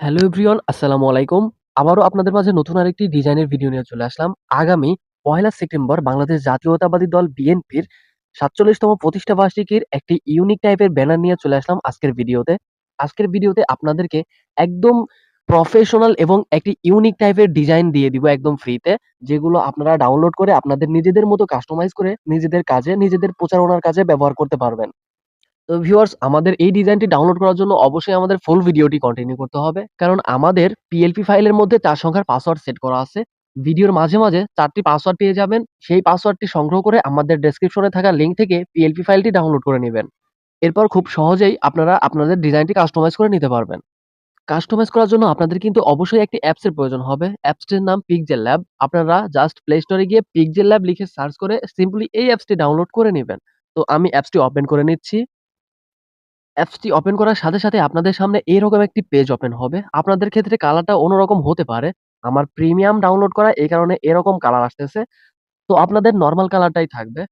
Hello everyone, আসসালামু আলাইকুম। আবারও আপনাদের মাঝে নতুন আরেকটি ডিজাইনের ভিডিও নিয়ে চলে আসলাম। আগামী ১লা সেপ্টেম্বর বাংলাদেশ জাতীয়তাবাদী দল বিএনপির ৪৭তম প্রতিষ্ঠা বার্ষিকীর একটি ইউনিক টাইপের ব্যানার নিয়ে চলে আসলাম আজকের ভিডিওতে। আজকের ভিডিওতে আপনাদেরকে একদম প্রফেশনাল এবং একটি ইউনিক টাইপের ডিজাইন দিয়ে দিব একদম ফ্রিতে, যেগুলো আপনারা ডাউনলোড করে আপনাদের নিজেদের মতো কাস্টমাইজ করে নিজেদের কাজে, নিজেদের প্রচারণার কাজে ব্যবহার করতে পারবেন। তো ভিউয়ার্স, আমাদের এই ডিজাইনটি ডাউনলোড করার জন্য অবশ্যই আমাদের ফুল ভিডিওটি কন্টিনিউ করতে হবে। কারণ আমাদের পিএলপি ফাইলের মধ্যে ৪ সংখ্যার পাসওয়ার্ড সেট করা আছে। ভিডিওর মাঝে, মাঝে ৪ টি পাসওয়ার্ড পেয়ে যাবেন। সেই পাসওয়ার্ডটি সংগ্রহ করে আমাদের ডেসক্রিপশনে থাকা লিঙ্ক থেকে পিএলপি ফাইলটি ডাউনলোড করে নিবেন। এরপর খুব সহজেই আপনারা আপনাদের ডিজাইনটি কাস্টমাইজ করে নিতে পারবেন। কাস্টমাইজ করার জন্য আপনাদের কিন্তু অবশ্যই একটি অ্যাপসের প্রয়োজন হবে। অ্যাপসটির নাম পিক্সেল ল্যাব। আপনারা জাস্ট প্লে স্টোরে গিয়ে পিক্সেল ল্যাব লিখে সার্চ করে সিম্পলি এই অ্যাপসটি ডাউনলোড করে নিবেন। তো আমি অ্যাপসটি ওপেন করে নিচ্ছি। অ্যাপসটি ওপেন করার সাথে, সাথে আপনাদের সামনে এরকম একটি পেজ ওপেন হবে। আপনাদের ক্ষেত্রে কালারটা অন্যরকম হতে পারে। আমার প্রিমিয়াম ডাউনলোড করা, এই কারণে এরকম কালার আসতেছে। তো আপনাদের নরমাল কালারটাই থাকবে।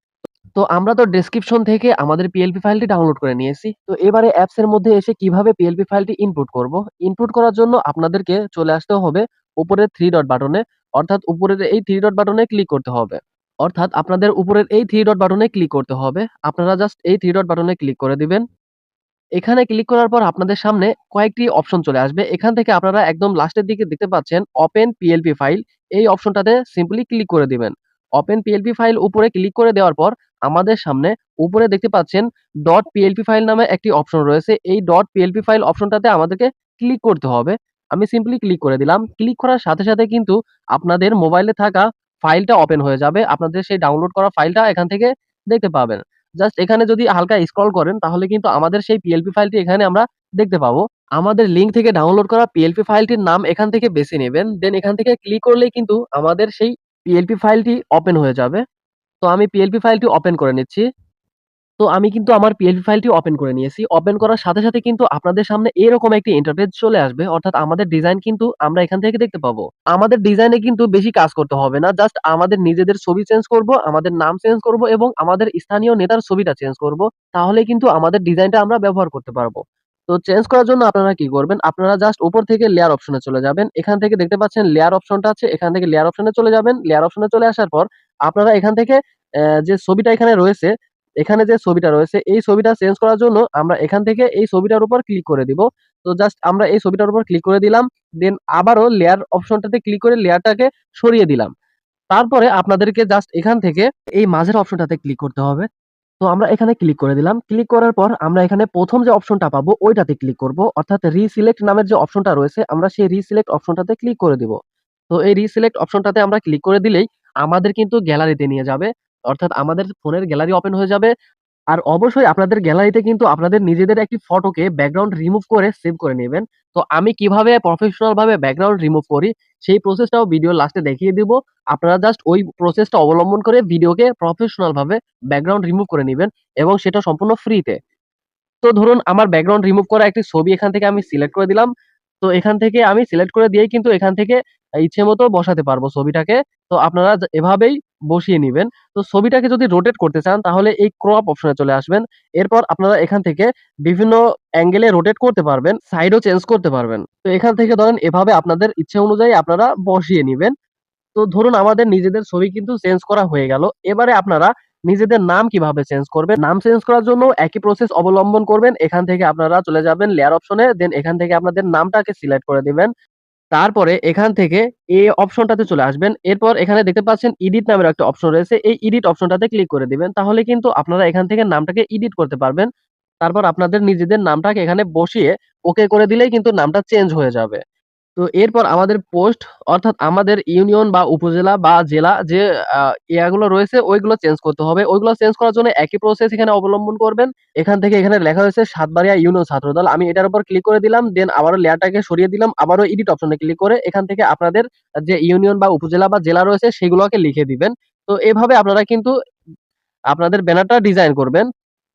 তো আমরা তো ডেসক্রিপশন থেকে আমাদের পিএলপি ফাইলটি ডাউনলোড করে নিয়েছি। তো এবারে অ্যাপসের মধ্যে এসে কিভাবে পিএলপি ফাইলটি ইনপুট করব? ইনপুট করার জন্য আপনাদেরকে চলে আসতে হবে উপরের 3 ডট বাটনে। অর্থাৎ উপরের এই 3 ডট বাটনে ক্লিক করতে হবে। অর্থাৎ আপনাদের উপরের এই 3 ডট বাটনে ক্লিক করতে হবে। আপনারা জাস্ট এই 3 ডট বাটনে ক্লিক করে দিবেন। এখানে ক্লিক করার পর আপনাদের সামনে কয়েকটি অপশন চলে আসবে। এখান থেকে আপনারা একদম লাস্টের দিকে দেখতে পাচ্ছেন ওপেন পিএলপি ফাইল। এই অপশনটাতে সিম্পলি ক্লিক করে দিবেন। ওপেন পিএলপি ফাইল উপরে ক্লিক করে দেওয়ার পর আমাদের সামনে উপরে দেখতে পাচ্ছেন ডট পিএলপি ফাইল নামে একটি অপশন রয়েছে। এই ডট পিএলপি ফাইল অপশনটাতে আমাদেরকে ক্লিক করতে হবে। আমি সিম্পলি ক্লিক করে দিলাম। ক্লিক করার সাথে, সাথে কিন্তু আপনাদের মোবাইলে থাকা ফাইলটা ওপেন হয়ে যাবে। আপনাদের সেই ডাউনলোড করা ফাইলটা এখান থেকে দেখতে পাবেন। জাস্ট এখানে যদি হালকা স্ক্রল করেন তাহলে কিন্তু আমাদের সেই পিএলপি ফাইলটি এখানে আমরা দেখতে পাবো। আমাদের লিঙ্ক থেকে ডাউনলোড করা পিএলপি ফাইলটির নাম এখান থেকে বেছে নেবেন। দেন এখান থেকে ক্লিক করলেই কিন্তু আমাদের সেই পিএলপি ফাইলটি ওপেন হয়ে যাবে। তো আমি পিএলপি ফাইলটি ওপেন করে নিচ্ছি। তো আমি কিন্তু আমার পিএলপি ফাইলটি ওপেন করে নিয়েছি। ওপেন করার সাথে, সাথে কিন্তু আপনাদের সামনে এরকম একটি ইন্টারফেস চলে আসবে। অর্থাৎ আমাদের ডিজাইন কিন্তু আমরা এখান থেকে দেখতে পাবো। আমাদের ডিজাইনে কিন্তু বেশি কাজ করতে হবে না। জাস্ট আমাদের নিজেদের ছবি চেঞ্জ করব, আমাদের নাম চেঞ্জ করব এবং আমাদের স্থানীয় নেতার ছবিটা চেঞ্জ করব। তাহলেই কিন্তু আমাদের ডিজাইনটা আমরা ব্যবহার করতে পারবো। তো চেঞ্জ করার জন্য আপনারা কি করবেন? আপনারা জাস্ট উপর থেকে লেয়ার অপশনে চলে যাবেন। এখান থেকে দেখতে পাচ্ছেন লেয়ার অপশনটা আছে। এখান থেকে লেয়ার অপশনে চলে যাবেন। লেয়ার অপশনে চলে আসার পর আপনারা এখান থেকে যে ছবিটা এখানে রয়েছে, এখানে যে ছবিটা রয়েছে এই ছবিটা চেঞ্জ করার জন্য আমরা এখান থেকে এই ছবিটার উপর ক্লিক করে দিব। তো জাস্ট আমরা এই ছবিটার উপর ক্লিক করে দিলাম। দেন আবারও লেয়ার অপশনটাতে ক্লিক করে লেয়ারটাকে সরিয়ে দিলাম। তারপরে আপনাদেরকে জাস্ট এখান থেকে এই মাঝের অপশনটাতে ক্লিক করতে হবে। তো আমরা এখানে ক্লিক করে দিলাম। ক্লিক করার পর আমরা এখানে ১ম যে অপশনটা পাবো ওইটাতে ক্লিক করব। অর্থাৎ রিসিলেক্ট নামের যে অপশনটা রয়েছে আমরা সেই রিসিলেক্ট অপশনটাতে ক্লিক করে দিব। তো এই রিসিলেক্ট অপশনটাতে আমরা ক্লিক করে দিলেই আমাদের কিন্তু গ্যালারিতে নিয়ে যাবে। অর্থাৎ আমাদের ফোনের গ্যালারি ওপেন হয়ে যাবে। আর অবশ্যই আপনাদের গ্যালারিতে কিন্তু আপনাদের নিজেদের একটি ফটোকে ব্যাকগ্রাউন্ড রিমুভ করে সেভ করে নিবেন। তো আমি কিভাবে প্রফেশনাল ভাবে ব্যাকগ্রাউন্ড রিমুভ করি সেই প্রসেসটাও ভিডিওর লাস্টে দেখিয়ে দিব। আপনারা জাস্ট ওই প্রসেসটা অবলম্বন করে ভিডিওকে প্রফেশনাল ভাবে ব্যাকগ্রাউন্ড রিমুভ করে নিবেন এবং সেটা সম্পূর্ণ ফ্রিতে। তো ধরুন আমার ব্যাকগ্রাউন্ড রিমুভ করা একটি ছবি এখান থেকে আমি সিলেক্ট করে দিলাম। তো এখান থেকে আমি সিলেক্ট করে দিয়েই কিন্তু এখান থেকে ইচ্ছে মতো বসাতে পারবো ছবিটাকে। তো আপনারা এভাবেই বসিয়ে নিবেন। তো ছবিটাকে যদি রোটেট করতে চান তাহলে এই ক্রপ অপশনে চলে আসবেন। এরপর আপনারা এখান থেকে বিভিন্ন অ্যাঙ্গেলে রোটেট করতে পারবেন, সাইডও চেঞ্জ করতে পারবেন। তো এখান থেকে ধরেন এভাবে আপনাদের ইচ্ছে অনুযায়ী আপনারা বসিয়ে নিবেন। তো ধরুন আমাদের নিজেদের ছবি কিন্তু চেঞ্জ করা হয়ে গেল। এবারে আপনারা নিজেদের নাম কিভাবে চেঞ্জ করবেন? নাম চেঞ্জ করার জন্য একই প্রসেস অবলম্বন করবেন। এখান থেকে আপনারা চলে যাবেন লেয়ার অপশনে। দেন এখান থেকে আপনাদের নামটাকে সিলেক্ট করে দিবেন। তারপরে এখান থেকে এই অপশনটাতে চলে আসবেন। এরপর এখানে দেখতে পাচ্ছেন এডিট নামের একটা অপশন রয়েছে। এই এডিট অপশনটাতে ক্লিক করে দিবেন। তাহলে কিন্তু আপনারা এখান থেকে নামটাকে এডিট করতে পারবেন। তারপর আপনাদের নিজেদের নামটাকে এখানে বসিয়ে ওকে করে দিলেই কিন্তু নামটা চেঞ্জ হয়ে যাবে। তো এরপর আমাদের পোস্ট অর্থাৎ আমাদের ইউনিয়ন বা উপজেলা বা জেলা যে আ ইয়াগুলো রয়েছে ওইগুলো চেঞ্জ করতে হবে। ওইগুলো চেঞ্জ করার জন্য একই প্রসেস এখানে অবলম্বন করবেন। এখান থেকে এখানে লেখা হয়েছে সাতবাড়িয়া ইউনিয়ন ছাত্রদল। আমি এটার উপর ক্লিক করে দিলাম। দেন আবারও লেয়ারটাকে সরিয়ে দিলাম। আবারও এডিট অপশনে ক্লিক করে এখান থেকে আপনাদের যে ইউনিয়ন বা উপজেলা বা জেলা রয়েছে সেগুলোকে লিখে দিবেন। তো এভাবে আপনারা কিন্তু আপনাদের ব্যানারটা ডিজাইন করবেন।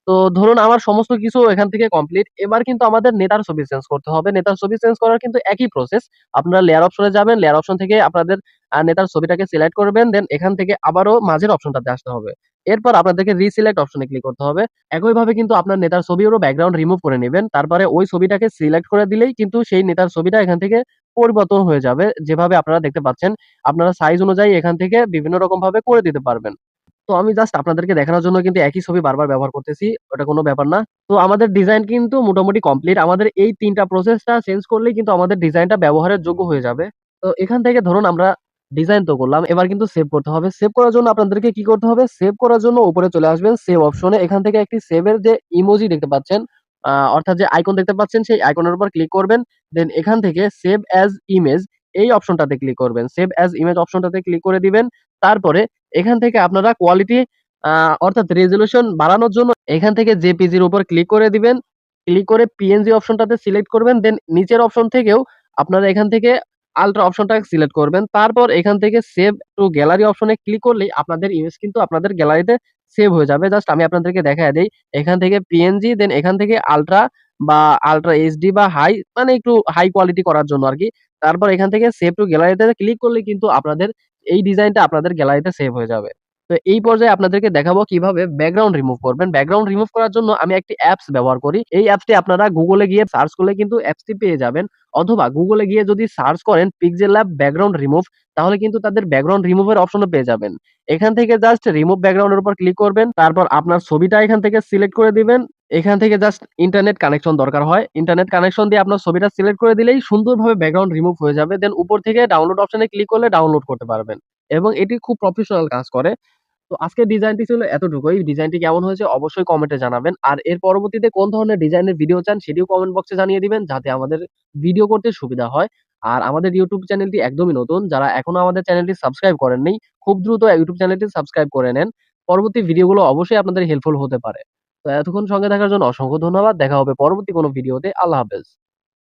তো ধরুন আমার সমস্ত কিছু এখান থেকে কমপ্লিট। এবার কিন্তু আমাদের নেতার ছবি চেঞ্জ করতে হবে। নেতার ছবি চেঞ্জ করার কিন্তু একই প্রসেস। আপনারা লেয়ার অপশনে যাবেন। লেয়ার অপশন থেকে আপনাদের নেতার ছবিটাকে সিলেক্ট করবেন। দেন এখান থেকে আবারও মাঝের অপশনটাতে আসতে হবে। এরপর আপনাদেরকে রিসিলেক্ট অপশনে ক্লিক করতে হবে। একইভাবে কিন্তু আপনার নেতার ছবিরও ব্যাকগ্রাউন্ড রিমুভ করে নিবেন। তারপরে ওই ছবিটাকে সিলেক্ট করে দিলেই কিন্তু সেই নেতার ছবিটা এখান থেকে পরিবর্তন হয়ে যাবে। যেভাবে আপনারা দেখতে পাচ্ছেন, আপনারা সাইজ অনুযায়ী এখান থেকে বিভিন্ন রকম ভাবে করে দিতে পারবেন। তো আমি জাস্ট আপনাদেরকে দেখানোর জন্য কিন্তু একই ছবি বারবার ব্যবহার করতেছি। ওটা কোনো ব্যাপার না। তো আমাদের ডিজাইন কিন্তু মোটামুটি কমপ্লিট। আমাদের এই ৩ টা প্রসেসটা চেঞ্জ করলেই কিন্তু আমাদের ডিজাইনটা ব্যবহারের যোগ্য হয়ে যাবে। তো এখান থেকে ধরুন আমরা ডিজাইন তো করলাম। এবার কিন্তু সেভ করতে হবে। সেভ করার জন্য আপনাদেরকে কি করতে হবে? সেভ করার জন্য উপরে চলে আসবেন সেভ অপশনে। এখান থেকে একটি সেভ এর যে ইমোজি দেখতে পাচ্ছেন, অর্থাৎ যে আইকন দেখতে পাচ্ছেন সেই আইকনের উপর ক্লিক করবেন। দেন এখান থেকে সেভ অ্যাজ ইমেজ এই অপশনটাতে ক্লিক করবেন। সেভ অ্যাজ ইমেজ অপশনটাতে ক্লিক করে দিবেন। তারপরে এখান থেকে আপনারা কোয়ালিটি অর্থাৎ রেজোলিউশন বাড়ানোর জন্য এখান থেকে জেপিজির উপর ক্লিক করে দিবেন। ক্লিক করে পিএনজি অপশনটাতে সিলেক্ট করবেন। দেন নিচের অপশন থেকেও আপনারা এখান থেকে আল্ট্রা অপশনটা সিলেক্ট করবেন। তারপর এখান থেকে সেভ টু গ্যালারি অপশনে ক্লিক করলেই আপনাদের ইমেজ কিন্তু আপনাদের গ্যালারিতে সেভ হয়ে যাবে। জাস্ট আমি আপনাদেরকে দেখায় দেই। এখান থেকে পিএনজি দেন এখান থেকে আল্ট্রা বা আল্ট্রা এইচডি বা হাই মানে একটু হাই কোয়ালিটি করার জন্য আরকি। তারপর এখান থেকে সেভ টু গ্যালারিতে ক্লিক করলেই কিন্তু আপনাদের এই ডিজাইনটা আপনাদের গ্যালারিতে সেভ হয়ে যাবে। তো এই পর্যায়ে আপনাদেরকে দেখাবো কিভাবে ব্যাকগ্রাউন্ড রিমুভ করবেন। ব্যাকগ্রাউন্ড রিমুভ করার জন্য আমি একটি অ্যাপস ব্যবহার করি। এই অ্যাপসটি আপনারা গুগলে গিয়ে সার্চ করলে কিন্তু অ্যাপসটি পেয়ে যাবেন। অথবা গুগলে গিয়ে যদি সার্চ করেন পিক্সেল ল্যাব ব্যাকগ্রাউন্ড রিমুভ তাহলে কিন্তু তাদের ব্যাকগ্রাউন্ড রিমুভের অপশনও পেয়ে যাবেন। এখান থেকে জাস্ট রিমুভ ব্যাকগ্রাউন্ড এর উপর ক্লিক করবেন। তারপর আপনার ছবিটা এখান থেকে সিলেক্ট করে দিবেন। এখান থেকে জাস্ট ইন্টারনেট কানেকশন দরকার হয়। ইন্টারনেট কানেকশন দিয়ে আপনার ছবিটা সিলেক্ট করে দিলেই সুন্দরভাবে ব্যাকগ্রাউন্ড রিমুভ হয়ে যাবে। দেন উপর থেকে ডাউনলোড অপশনে ক্লিক করলে ডাউনলোড করতে পারবেন। এবং এটি খুব প্রফেশনাল কাজ করে। তো আজকের ডিজাইনটি ছিল এতটুকুই। ডিজাইনটি কেমন হয়েছে অবশ্যই কমেন্টে জানাবেন। আর এর পরবর্তীতে কোন ধরনের ডিজাইনের ভিডিও চান সেটিও কমেন্ট বক্সে জানিয়ে দিবেন যাতে আমাদের ভিডিও করতে সুবিধা হয়। আর আমাদের YouTube চ্যানেলটি একদমই নতুন। যারা এখনো আমাদের চ্যানেলটি সাবস্ক্রাইব করেননি, খুব দ্রুত YouTube চ্যানেলটি সাবস্ক্রাইব করে নেন। পরবর্তী ভিডিওগুলো অবশ্যই আপনাদের হেল্পফুল হতে পারে। তো এতক্ষণ সঙ্গে থাকার জন্য অসংখ্য ধন্যবাদ। দেখা হবে পরবর্তী কোনো ভিডিওতে। আল্লাহ হাফেজ।